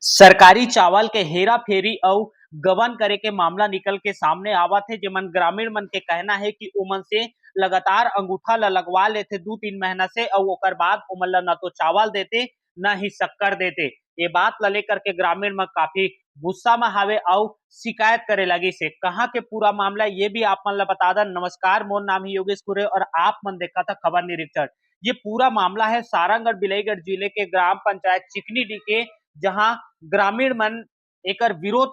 सरकारी चावल के हेरा फेरी और गबन करे के मामला निकल के सामने आवत है। जेमन ग्रामीण मन के कहना है कि ओमन से लगातार अंगूठा ल लगवा लेते 2-3 महीना से और ओकर बाद ओमन ला न तो चावल देते न ही शक्कर देते। ये बात ला लेकर के ग्रामीण मन काफी गुस्सा में हावे और शिकायत करे लगी से। कहाँ के पूरा मामला ये भी आप मन ला बता दें। नमस्कार, मोर नाम है योगेश कुरे और आप मन देखा था खबर निरीक्षण। ये पूरा मामला है सारंगढ़ बिलाईगढ़ जिले के ग्राम पंचायत चिकनी डी के, जहां ग्रामीण मन एकर विरोध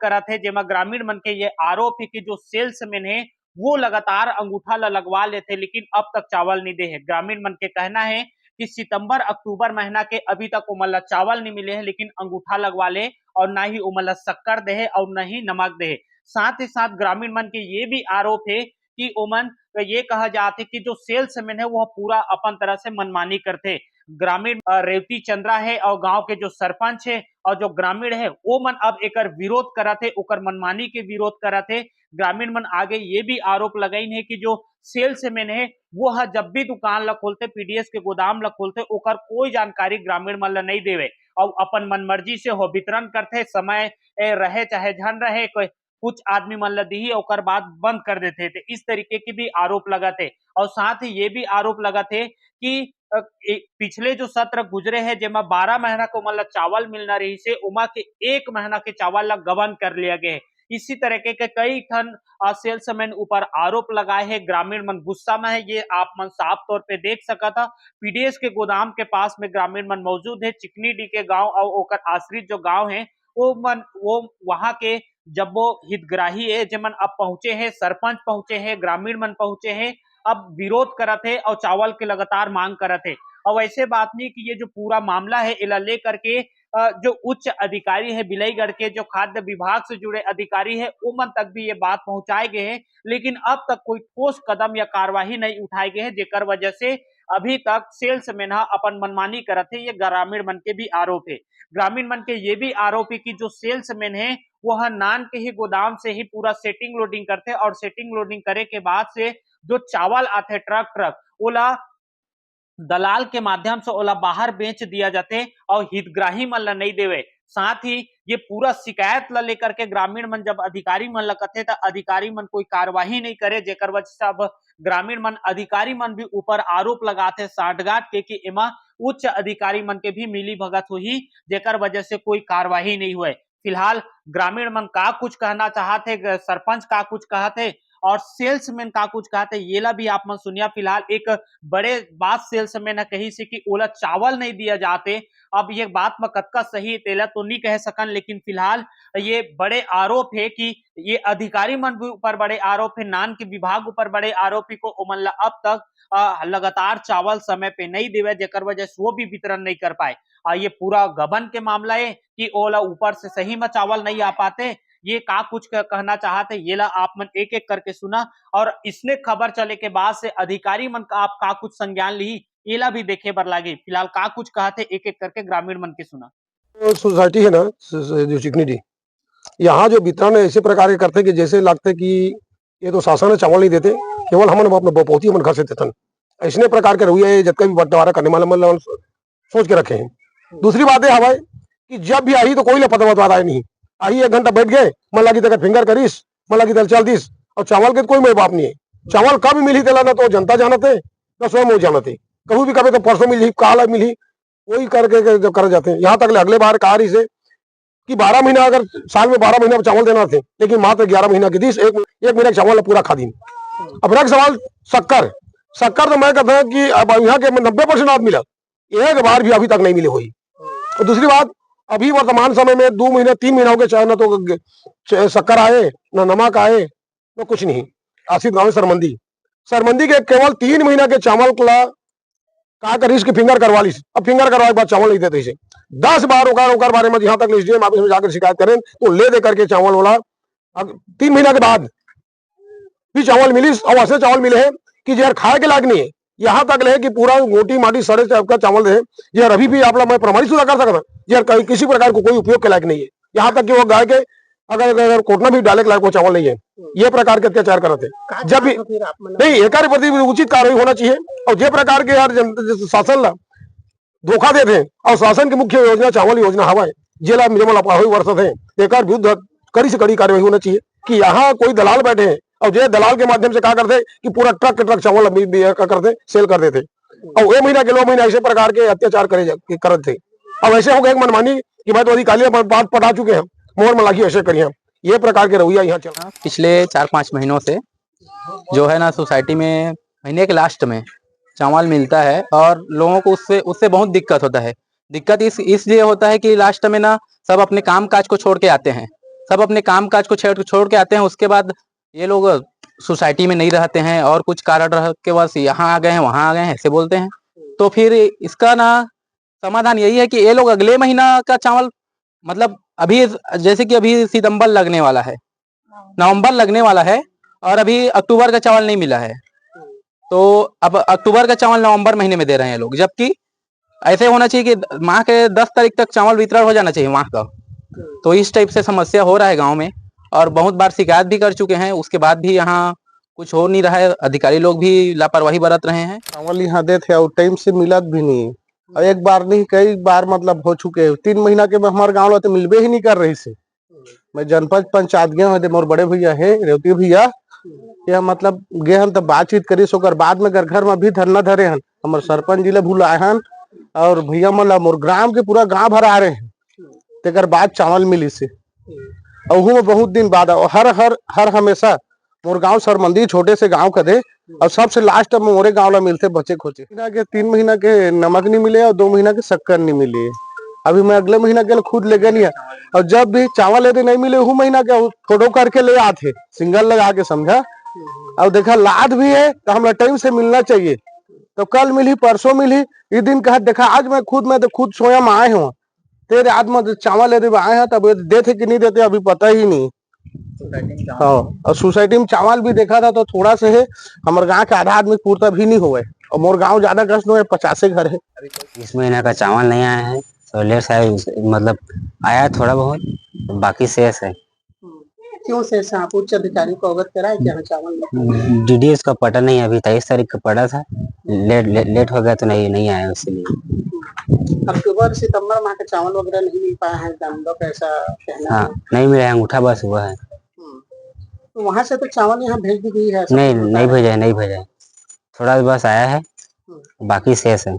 करत है। जेमा ग्रामीण मन के ये आरोप है कि जो सेल्समैन है वो लगातार अंगूठा लगवा लेते लेकिन अब तक चावल नहीं दे है। ग्रामीण मन के कहना है कि सितंबर अक्टूबर महीना के अभी तक ओमन ला चावल नहीं मिले हैं, लेकिन अंगूठा लगवा ले और ना ही ओमन ला शक्कर दे है और न ही नमक दे है। साथ ही साथ ग्रामीण मन के ये भी आरोप है कि ओमन ये कहा जाते कि जो सेल्समैन है वह पूरा अपन तरह से मनमानी करते। ग्रामीण रेवती चंद्रा है और गांव के जो सरपंच है और जो ग्रामीण है वो मन अब एकर विरोध करत है, ओकर मनमानी के विरोध करत है। ग्रामीण मन आगे ये भी आरोप लगाइन है कि जो सेल्समैन है वो जब भी दुकान ला खोलते, पीडीएस के गोदाम ला खोलते, ओकर कोई जानकारी ग्रामीण मन ला नहीं देवे और अपन मनमर्जी से हो वितरण करते। समय रहे चाहे झन रहे, कोई कुछ आदमी मन ला दी ओकर बाद बंद कर देते थे। इस तरीके की भी आरोप लगाते और साथ ही ये भी आरोप लगाते कि पिछले जो सत्र गुजरे हैं जेमा 12 महीना को मतलब चावल मिलना रही से उमा के 1 महीना के चावल ला गबन कर लिया गया है। इसी तरीके के कई ठन सेल्समैन ऊपर आरोप लगाए हैं। ग्रामीण मन गुस्सा में है, ये आप मन साफ तौर पे देख सका था। पीडीएस के गोदाम के पास में ग्रामीण मन मौजूद है। चिकनी डी के गांव और ओकर आश्रित जो गांव है वो वहां के जब वो हितग्राही है जेमन अब पहुंचे हैं, सरपंच पहुंचे हैं, ग्रामीण मन पहुंचे हैं, अब विरोध करत है और चावल के लगातार मांग करत है। और वैसे बात नहीं कि ये जो पूरा मामला है इला लेकर के जो उच्च अधिकारी है बिलाईगढ़ के, जो खाद्य विभाग से जुड़े अधिकारी है उमन तक भी ये बात पहुंचाए गए हैं, लेकिन अब तक कोई ठोस कदम या कार्यवाही नहीं उठाए गए हैं, जेकर वजह से अभी तक सेल्समैन अपन मनमानी करत है। ये ग्रामीण मन के भी आरोप है। ग्रामीण मन के ये भी आरोप है कि जो सेल्समैन है वह नान के ही गोदाम से ही पूरा सेटिंग लोडिंग करते और सेटिंग लोडिंग करे के बाद से जो चावल आते ट्रक ओला दलाल के माध्यम से ओला बाहर बेच दिया जाते और हितग्राही मन ला नहीं देवे। साथ ही ये पूरा शिकायत ला लेकर के ग्रामीण मन जब अधिकारी मन ला कथे तो अधिकारी मन कोई कार्यवाही नहीं करे, जेकर वजह से अब ग्रामीण मन अधिकारी मन भी ऊपर आरोप लगाते साठगांठ के कि एमा उच्च अधिकारी मन के भी मिली भगत हुई, जेकर वजह से कोई कार्यवाही नहीं हुए। फिलहाल ग्रामीण मन का कुछ कहना चाहते, सरपंच का कुछ कहते और सेल्समैन का कुछ कहते, ये ला भी आप मन सुनिया। फिलहाल एक बड़े बात सेल्समैन है कही से कि ओला चावल नहीं दिया जाते। अब ये बात में कतका सही तेला तो नहीं कह सकन, लेकिन फिलहाल ये बड़े आरोप है कि ये अधिकारी मन भी ऊपर बड़े आरोप है, नान के विभाग ऊपर बड़े आरोप है को ओमन ला अब तक लगातार चावल समय पे नहीं देवे, जेकर वजह से वो भी वितरण नहीं कर पाए। ये पूरा गबन के मामला है कि ओला ऊपर से सही में चावल नहीं आ पाते। ये का कुछ कहना चाहते ये ला आप मन एक एक करके सुना और इसने खबर चले के बाद से अधिकारी मन का आप का कुछ संज्ञान ली ये ला भी देखे बर लागे। फिलहाल का कुछ कहते एक एक करके ग्रामीण मन के सुना। सोसाइटी है ना जो चिकनी डी, यहाँ जो वितरण ऐसे प्रकार के करते कि जैसे लगते कि ये तो शासन है चावल नहीं देते, केवल हम अपने बपोती हम घर से देते। ऐसे प्रकार के रवैया जब भी बंटवारा करने वाले मतलब सोच के रखे हैं। दूसरी बात है हवाई कि जब भी आई तो कोई ले पता बता नहीं आई, 1 घंटा बैठ गए मन लगी तक फिंगर करीस मन लगी तल चल दिस और चावल के कोई मेरे बाप नहीं है। चावल कब मिली तेला ना तो जनता जानते ना स्वयं वो जानते, कभी भी कभी तो परसों मिली काल मिली वही करके जो कर जाते हैं। यहाँ तक अगले बार कहा रही से कि 12 महीना अगर साल में 12 महीना चावल देना थे, लेकिन मात्र 11 महीना की दिस एक महीना चावल पूरा खा दी। अब रख सवाल शक्कर तो मैं कहता हूँ कि अब यहाँ के 90% आदमी मिला एक बार भी अभी तक नहीं मिले हुई। और दूसरी बात अभी वर्तमान समय में 2 महीने 3 महीना हो गए चाहे ना तो शक्कर आए ना नमक आए ना कुछ नहीं। आसिफ गांव सरमंदी के केवल 3 महीना के चावल का करीस की फिंगर करवा ली। अब फिंगर करवाए बाद चावल नहीं देते इसे 10 बार ओकर बारे में यहाँ तक एसडीएम ऑफिस में जाकर शिकायत करें तो ले दे करके चावल वाला। अब 3 महीना के बाद भी चावल मिली और ऐसे चावल मिले हैं कि यार खाए के लायक नहीं है। यहाँ तक ले कि पूरा मोटी माटी सड़े टाइप का चावल दे यार अभी भी आप मैं प्रमाणित सुधा कर सकता यार किसी प्रकार को कोई उपयोग के लायक नहीं है। यहाँ तक कि वो गाय के अगर कोटना भी डाले के लायक वो चावल नहीं है। ये प्रकार के अत्याचार करते जब भी नहीं एक प्रति उचित कार्रवाई होना चाहिए। और जे प्रकार के यार शासन ला धोखा देते और शासन की मुख्य योजना चावल योजना हवा है जिला निर्मल अपराधी वर्ष थे एक विरुद्ध कड़ी से कड़ी कार्यवाही होना चाहिए कि यहाँ कोई दलाल बैठे हैं और जो दलाल के माध्यम से क्या करते कि पूरा ट्रक के ट्रक चावल करते सेल कर देते और ये महीना के 2 महीना ऐसे प्रकार के अत्याचार करते थे। अब ऐसे हो गए मनमानी कि मैं तो अधिकारी बात पटा चुके हैं मोहर मलाखी ऐसे करिए हम ये प्रकार के रवैया यहाँ चल रहा है। पिछले 4-5 महीनों से जो है ना सोसाइटी में महीने के लास्ट में चावल मिलता है और लोगों को उससे बहुत दिक्कत होता है। दिक्कत इसलिए होता है कि लास्ट में ना सब अपने काम काज को छोड़ के आते हैं, सब अपने काम काज को छोड़ के आते हैं। उसके बाद ये लोग सोसाइटी में नहीं रहते हैं और कुछ कारण रह के बस यहाँ आ गए हैं वहां आ गए हैं ऐसे बोलते हैं। तो फिर इसका ना समाधान यही है कि ये लोग अगले महीना का चावल मतलब अभी जैसे कि अभी सितंबर लगने वाला है, नवंबर लगने वाला है और अभी अक्टूबर का चावल नहीं मिला है, तो अब अक्टूबर का चावल नवंबर महीने में दे रहे हैं लोग। जबकि ऐसे होना चाहिए कि माह के 10 तारीख तक चावल वितरण हो जाना चाहिए माह का। तो इस टाइप से समस्या हो रहा है गांव में और बहुत बार शिकायत भी कर चुके हैं, उसके बाद भी यहाँ कुछ हो नहीं रहा है। अधिकारी लोग भी लापरवाही बरत रहे हैं। चावल यहाँ देते और टाइम से मिलत भी नहीं और एक बार नहीं कई बार मतलब हो चुके हैं। 3 महीना के हमारे गाँव में तो मिलबे ही नहीं कर रही से। मैं जनपद पंचायत गया हूँ, मोर बड़े भैया है रेवती भैया, यह मतलब गए हन तो बातचीत करी सोकर बाद में घर में भी धरना धरे हन। हमारे सरपंच जी ले बुलाए हन और भैया मतलब मोर ग्राम के पूरा गाँव भर आ रहे हैं तेकर बाद चावल मिली से और वो बहुत दिन बाद हर हर हर हमेशा मोर गाँव सरमंदी छोटे से गाँव का दे और सबसे लास्ट में मोरे गाँव ला मिलते बचे खोचे। 3 महीना के नमक नहीं मिले और 2 महीना के शक्कर नहीं मिली। अभी मैं अगले महीना के खुद ले गए और जब भी चावल लेते नहीं मिले वो महीना के फोटो करके ले आते सिंगल लगा के समझा और देखा लाद भी है तो हमारा टाइम से मिलना चाहिए। तो कल मिली परसों मिली ये दिन कहा देखा आज मैं तो खुद स्वयं आए हूँ तेरे आज में चावल लेते आए हैं तब देते कि नहीं देते अभी पता ही नहीं। हाँ और सोसाइटी में चावल भी देखा था तो थोड़ा से है हमारे गाँव के आधा आदमी पूर्ता भी नहीं हुआ है और मोर गाँव ज्यादा कष्ट हुए 50 घर है। इस महीना का चावल नहीं आया है तो लेट से मतलब आया थोड़ा बहुत बाकी शेष है। क्यों शेष है? आप उच्च अधिकारी को अवगत कराए क्या चावल? डीडीएस का पटा नहीं अभी 23 तारीख का पड़ा था, लेट हो गया तो नहीं आया इसलिए। अक्टूबर सितंबर माह का चावल वगैरह नहीं मिल पाया है, दामों का ऐसा कहना है। हाँ नहीं मिला है, अंगूठा बस हुआ है। तो वहां से तो चावल यहाँ भेज दी गई है? नहीं भेजा है, थोड़ा बस आया है बाकी शेष है।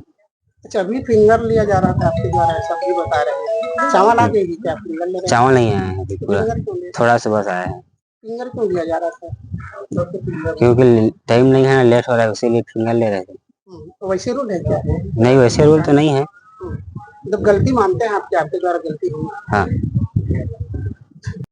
अच्छा अभी फिंगर लिया जा रहा था आपके द्वारा ऐसा भी बता रहे हैं, चावल आ गई क्या? फिंगर ले रहे? चावल नहीं आया है अभी पूरा, थोड़ा सा बस आया है। फिंगर क्यों लिया जा रहा था? क्योंकि टाइम नहीं है ना, लेट हो रहा है इसीलिए फिंगर ले रहे थे। तो वैसे रूल है क्या? नहीं वैसे रूल तो नहीं है। जब गलती मानते हैं आपके द्वारा गलती हुई? हाँ